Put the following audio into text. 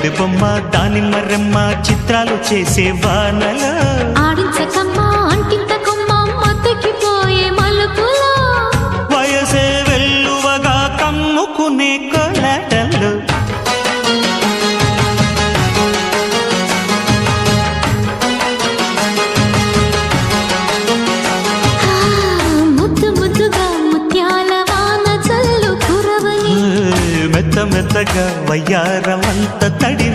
గులాబీ బొమ్మ దానిమ్మ రెమ్మ చిత్రాలు చేసే వానలో ఆడించకమ్మా అంటింతకమ్మ మత్తకిపోయే మలుపులో వయసే వెల్లువగా కమ్ముకునే కోలాటలు ముద్దు ముద్దుగా ముత్యాల వాన జల్లు కురవని మెత్త మెత్తగా వయ్యారమంత తడి